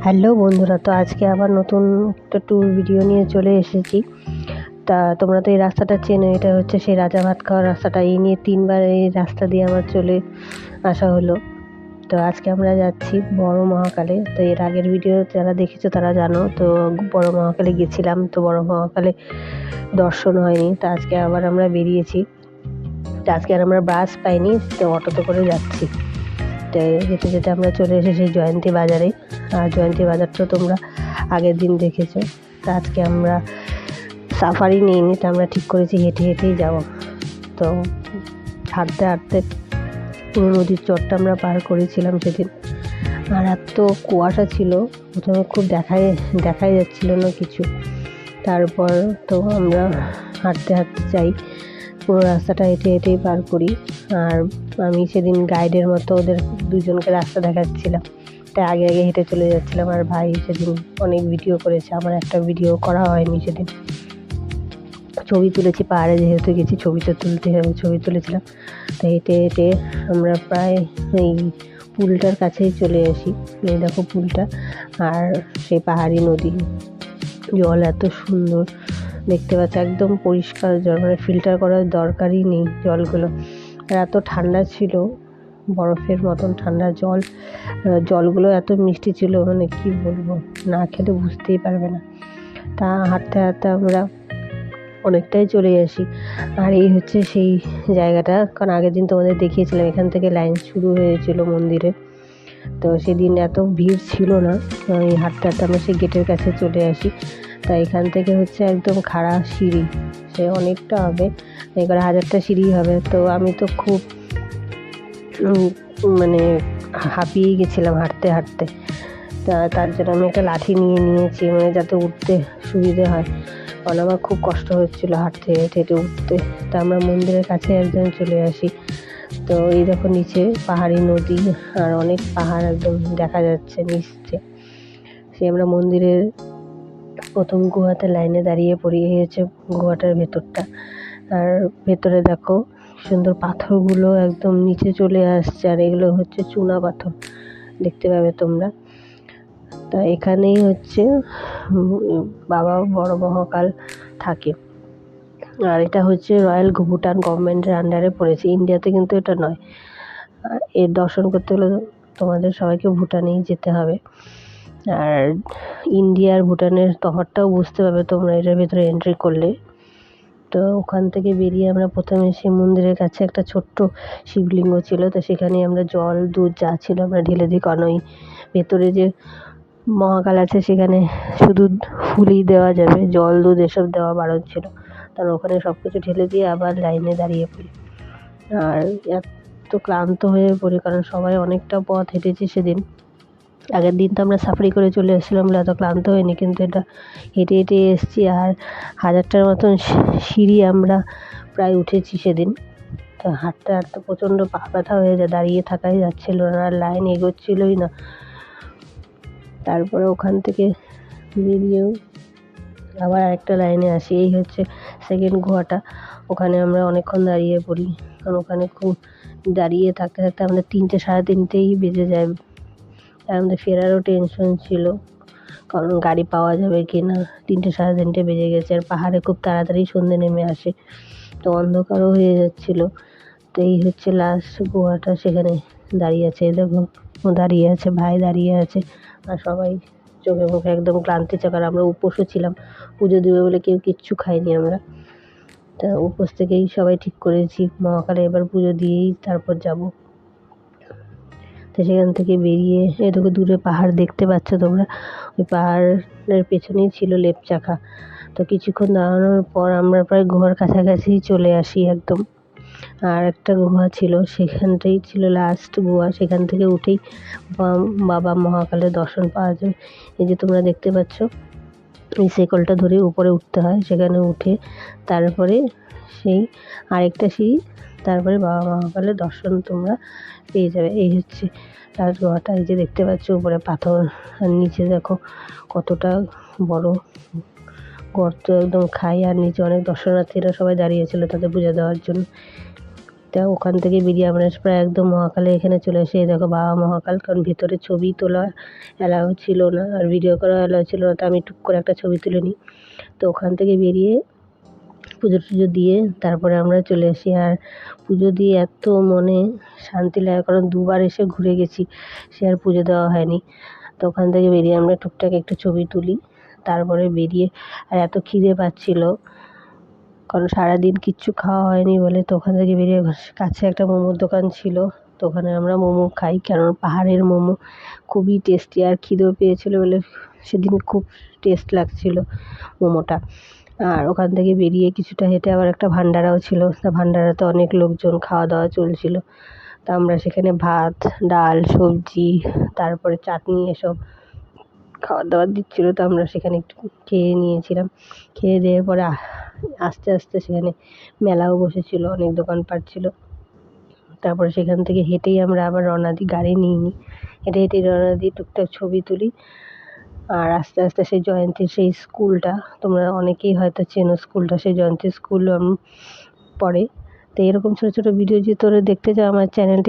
Hello বন্ধুরা, তো আজকে আবার নতুন একটা ট্যুর ভিডিও নিয়ে চলে এসেছি। তা তোমরা তো এই রাস্তাটা চেনো, এটা হচ্ছে সেই রাজা ভাত খাওয়ার রাস্তাটা। এই নিয়ে ৩ বার এই রাস্তা দিয়ে আমার চলে আসা হলো। তো আজকে আমরা যাচ্ছি বড় মহাকালে। তো এর আগের ভিডিও যারা দেখেছো তারা জানো। তো বড় মহাকালে গেছিলাম, তো বড় মহাকালে দর্শন হয়নি। তো আজকে আবার আমরা বেরিয়েছি। তো আজকে আর আমরা বাস পাইনি, তো অটোতে করে যাচ্ছি। তো যেতে যেতে আমরা চলে এসেছি জয়ন্তী বাজারে। আর জয়ন্তী বাজারটা তোমরা আগের দিন দেখেছো। তো আজকে আমরা সাফারি নিইনি, তো আমরা ঠিক করেছি হেঁটে হেঁটেই যাব। তো হাঁটতে হাঁটতে পুরো নদীর চরটা আমরা পার করেছিলাম সেদিন। আর এত কুয়াশা ছিল, প্রথমে খুব দেখাই যাচ্ছিল না কিছু। তারপর তো আমরা হাঁটতে হাঁটতে যাই, পুরো রাস্তাটা হেঁটে হেঁটেই পার করি। আর আমি সেদিন গাইডের মতো ওদের দুজনকে রাস্তা দেখাচ্ছিলাম, তাই আগে আগে হেঁটে চলে যাচ্ছিলাম। আর ভাই সেদিন অনেক ভিডিও করেছে, আমার একটা ভিডিও করা হয়নি সেদিন। ছবি তুলেছি, পাহাড়ে যেহেতু গেছি ছবি তো তুলতে হবে, ছবি তুলেছিলাম। তো হেঁটে হেঁটে আমরা প্রায় এই পুলটার কাছেই চলে আসি। এই দেখো পুলটা, আর সেই পাহাড়ি নদী, জল এত সুন্দর দেখতে পাচ্ছ, একদম পরিষ্কার জল, মানে ফিল্টার করার দরকারই নেই জলগুলো। আর এত ঠান্ডা ছিল, বরফের মতন ঠান্ডা জল। জলগুলো এত মিষ্টি ছিল, মানে কি বলবো, না খেলে বুঝতেই পারবে না। তা হাঁটতে হাঁটতে আমরা অনেকটাই চলে আসি। আর এই হচ্ছে সেই জায়গাটা, কারণ আগের দিন তোমাদের দেখিয়েছিলাম এখান থেকে লাইন শুরু হয়েছিল মন্দিরে। তো সেদিন এত ভিড় ছিল না, আমি হাঁটতে হাঁটতে আমরা সেই গেটের কাছে চলে আসি। তা এখান থেকে হচ্ছে একদম খাড়া সিঁড়ি, সে অনেকটা হবে, এবার 1000টা সিঁড়ি হবে। তো আমি তো খুব মানে হাঁপিয়ে গেছিলাম হাঁটতে হাঁটতে। তার জন্য আমি একটা লাঠি নিয়ে নিয়েছি, মানে যাতে উঠতে সুবিধে হয়, কারণ আমার খুব কষ্ট হচ্ছিলো হাঁটতে হেঁটে হেঁটে উঠতে। তা আমরা মন্দিরের কাছে একদম চলে আসি। তো এই দেখো নিচে পাহাড়ি নদী, আর অনেক পাহাড় একদম দেখা যাচ্ছে নিচে। সে আমরা মন্দিরের প্রথম গুহাতে লাইনে দাঁড়িয়ে পড়ি। এই হচ্ছে গুহাটার ভেতরটা। আর ভেতরে দেখো সুন্দর পাথরগুলো একদম নিচে চলে আসছে, আর এগুলো হচ্ছে চুনা পাথর, দেখতে পাবে তোমরা। তা এখানেই হচ্ছে বাবা বড় মহাকাল থাকে। আর এটা হচ্ছে রয়্যাল ভুটান গভর্নমেন্টের আন্ডারে পড়েছে, ইন্ডিয়াতে কিন্তু এটা নয়। আর এর দর্শন করতে হলে তোমাদের সবাইকে ভুটানেই যেতে হবে। আর ইন্ডিয়া আর ভুটানের তফাৎটাও বুঝতে পারবে তোমরা এটার ভেতরে এন্ট্রি করলে। তো ওখান থেকে বেরিয়ে আমরা প্রথমে সেই মন্দিরের কাছে একটা ছোট্ট শিবলিঙ্গ ছিল, তো সেখানে আমরা জল দুধ যা ছিল আমরা ঢেলে দিই, কারণ ওই ভেতরে যে মহাকাল আছে সেখানে শুধু ফুলই দেওয়া যাবে, জল দুধ এসব দেওয়া বারণ ছিল। কারণ ওখানে সব কিছু ঢেলে দিয়ে আবার লাইনে দাঁড়িয়ে পড়ি। আর এত ক্লান্ত হয়ে পড়ি, কারণ সবাই অনেকটা পথ হেঁটেছি সেদিন। আগের দিন তো আমরা সাফারি করে চলে এসেছিলাম বলে এত ক্লান্ত হয়নি, কিন্তু এটা হেঁটে হেঁটে এসেছি। আর 1000টার মতন সিঁড়ি আমরা প্রায় উঠেছি সেদিন। তো হাঁটতে হাঁটতে প্রচণ্ড পা ব্যথা হয়ে যায়, দাঁড়িয়ে থাকাই যাচ্ছিল না, আর লাইন এগোচ্ছিলই না। তারপরে ওখান থেকে বেরিয়েও আবার আরেকটা লাইনে আসি। এই হচ্ছে সেকেন্ড গুহাটা, ওখানে আমরা অনেকক্ষণ দাঁড়িয়ে পড়ি, কারণ ওখানে খুব দাঁড়িয়ে থাকতে থাকতে আমাদের 3টে 3:30ই বেজে যায়। আর আমাদের ফেরারও টেনশন ছিল, কারণ গাড়ি পাওয়া যাবে কি না। 3টে 3:30 বেজে গেছে, আর পাহাড়ে খুব তাড়াতাড়ি সন্ধে নেমে আসে, তো অন্ধকারও হয়ে যাচ্ছিলো। তো এই হচ্ছে লাস্ট গুহাটা, সেখানে দাঁড়িয়ে আছে, এই দেখো দাঁড়িয়ে আছে, ভাই দাঁড়িয়ে আছে। আর সবাই চোখে মুখে একদম ক্লান্তি চোখ, আর আমরা উপোসও ছিলাম, পুজো দেবে বলে কেউ কিচ্ছু খাইনি আমরা। তা উপোস থেকেই সবাই ঠিক করেছি মহাকালে এবার পুজো দিয়েই তারপর যাব। তো সেখান থেকে বেরিয়ে এদিকে দূরে পাহাড় দেখতে পাচ্ছ তোমরা, ওই পাহাড়ের পেছনেই ছিল লেপচাখা। তো কিছুক্ষণ দাঁড়ানোর পর আমরা প্রায় গুহার কাছাকাছি চলে আসি একদম। আর একটা গুহা ছিল, সেখানটাই ছিল লাস্ট গুহা, সেখান থেকে উঠেই বাবা মহাকালের দর্শন পাওয়া যায়। এই যে তোমরা দেখতে পাচ্ছ, এই শিকলটা ধরে উপরে উঠতে হয়, সেখানে উঠে তারপরে সেই আরেকটা সিঁড়ি, তারপরে বাবা মহাকালের দর্শন তোমরা পেয়ে যাবে। এই হচ্ছে লাস্ট গুহাটা, এই যে দেখতে পাচ্ছ উপরে পাথর, আর নিচে দেখো কতটা বড় গর্ত, একদম খাই। আর নিচে অনেক দর্শনার্থীরা সবাই দাঁড়িয়েছিল তাদের পূজা দেওয়ার জন্য। তা ওখান থেকে বেরিয়ে আমরা প্রায় একদম মহাকালের এখানে চলে আসি। এই দেখো বাবা মহাকাল, কারণ ভেতরে ছবি তোলা অ্যালাউ ছিল না আর ভিডিও করা অ্যালাউ ছিল না, তো আমি টুক করে একটা ছবি তুলে নিই। তো ওখান থেকে বেরিয়ে পুজো টুজো দিয়ে তারপরে আমরা চলে আসি। আর পুজো দিয়ে এত মনে শান্তি লাগে, কারণ দুবার এসে ঘুরে গেছি, সে আর পুজো দেওয়া হয়নি। তো ওখান থেকে বেরিয়ে আমরা টুকটাক একটু ছবি তুলি। তারপরে বেরিয়ে আর এত খিদে পাচ্ছিল, কারণ সারাদিন কিচ্ছু খাওয়া হয়নি বলে। তো ওখান থেকে বেরিয়ে কাছে একটা মোমোর দোকান ছিল, তো ওখানে আমরা মোমো খাই, কারণ পাহাড়ের মোমো খুবই টেস্টি। আর খিদেও পেয়েছিল বলে সেদিন খুব টেস্ট লাগছিল মোমোটা। আর ওখান থেকে বেরিয়ে কিছুটা হেঁটে আবার একটা ভান্ডারাও ছিল, তা ভান্ডারাতে অনেক লোকজন খাওয়া দাওয়া চলছিল। তা আমরা সেখানে ভাত, ডাল, সবজি, তারপরে চাটনি এসব খাবার দাবার দিচ্ছিল, তো আমরা সেখানে একটু খেয়ে নিয়েছিলাম। খেয়ে দেওয়ার পরে আস্তে আস্তে সেখানে মেলাও বসেছিল, অনেক দোকানপাট ছিল। তারপরে সেখান থেকে হেঁটেই আমরা আবার রওনা দিই, গাড়ি নিইনি, হেঁটে হেঁটেই রওনা দিই, টুকটাক ছবি তুলি। আর আস্তে আস্তে সেই জয়ন্তীর সেই স্কুলটা, তোমরা অনেকেই হয়তো চেনো স্কুলটা, সেই জয়ন্তী স্কুল পড়ে। তো এরকম ছোটো ছোটো ভিডিও যদি তোরা দেখতে চাও আমার চ্যানেলটি